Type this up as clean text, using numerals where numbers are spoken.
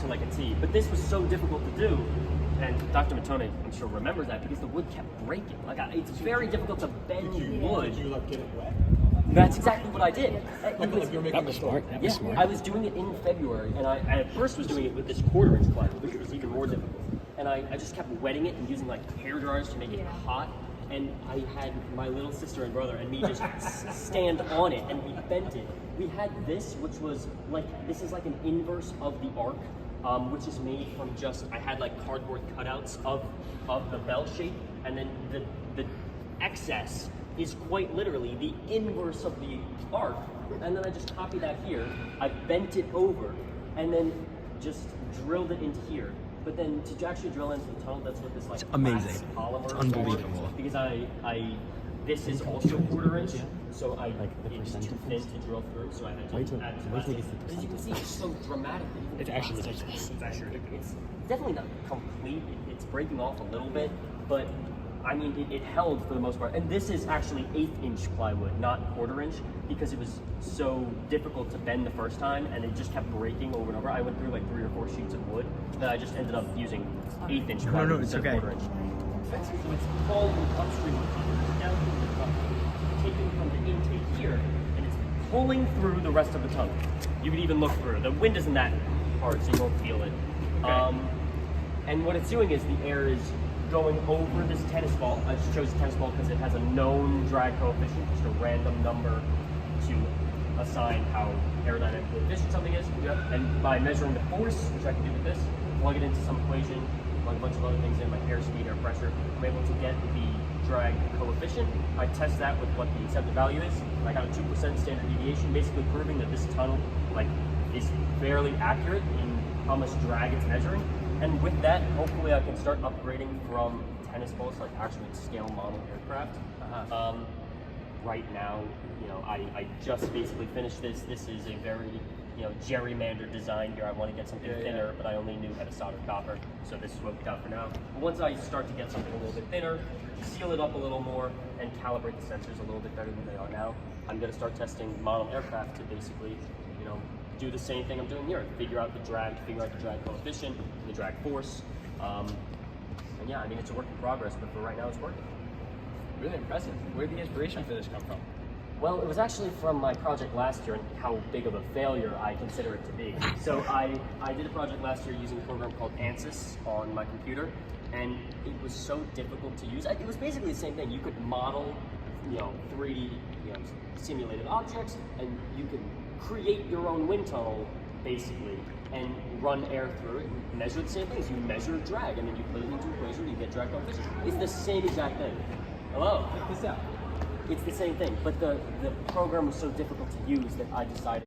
to like a T. But this was so difficult to do, and Dr. Matone, I'm sure, remembers that because the wood kept breaking. Like, it's very difficult to bend wood. Did you like get it wet? That's exactly what I did. Like you're making smart. That was smart. I was doing it in February, and I at first was doing it with this 1/4 inch plywood, which was even more difficult. And I just kept wetting it and using like hair dryers to make it hot. And I had my little sister and brother and me just stand on it, and we bent it. We had this, which was like, this is like an inverse of the arc, which is made from just, I had like cardboard cutouts of the bell shape, and then the excess is quite literally the inverse of the arc. And then I just copied that here, I bent it over, and then just drilled it into here. But then to actually drill into the tunnel, that's what this like amazing. Polymer It's unbelievable. because this is also 1/4 inch, so it's too thin to drill through, so I had to add to plastic. As you can see, it's so dramatic. It's actually ridiculous. It's actually ridiculous. It's definitely not complete. It's breaking off a little bit, but I mean, it held for the most part. And this is actually 1/8 inch plywood, not 1/4 inch, because it was so difficult to bend the first time, and it just kept breaking over and over. I went through like 3 or 4 sheets of wood that I just ended up using 1/8 inch plywood No, it's instead okay. of 1/4 inch. So it's called upstream down through the tunnel, taking from the intake here, and it's pulling through the rest of the tunnel. You could even look through. The wind isn't that hard, so you won't feel it. Okay. And what it's doing is the air is going over this tennis ball. I just chose the tennis ball because it has a known drag coefficient, just a random number to assign how aerodynamically efficient something is. Yep. And by measuring the force, which I can do with this, plug it into some equation, plug a bunch of other things in, like airspeed, air pressure, I'm able to get the drag coefficient. I test that with what the accepted value is. I got a 2% standard deviation, basically proving that this tunnel is fairly accurate in how much drag it's measuring. And with that, hopefully I can start upgrading from tennis balls to like actually scale model aircraft. Right now, I just basically finished this. This is a very, gerrymandered design here. I want to get something thinner, but I only knew how to solder copper, so this is what we got for now. But once I start to get something a little bit thinner, seal it up a little more, and calibrate the sensors a little bit better than they are now, I'm going to start testing model aircraft to basically, do the same thing I'm doing here. Figure out the drag coefficient, the drag force. And yeah, I mean, it's a work in progress, but for right now, it's working. Really impressive. Where did the inspiration for this come from? Well, it was actually from my project last year and how big of a failure I consider it to be. So I did a project last year using a program called ANSYS on my computer, and it was so difficult to use. It was basically the same thing. You could model, 3D, simulated objects, and you could create your own wind tunnel, basically, and run air through it and measure the same things. You measure drag, and then you put it into equation, and you get drag coefficient. It's the same exact thing. Hello? Check this out. It's the same thing, but the program was so difficult to use that I decided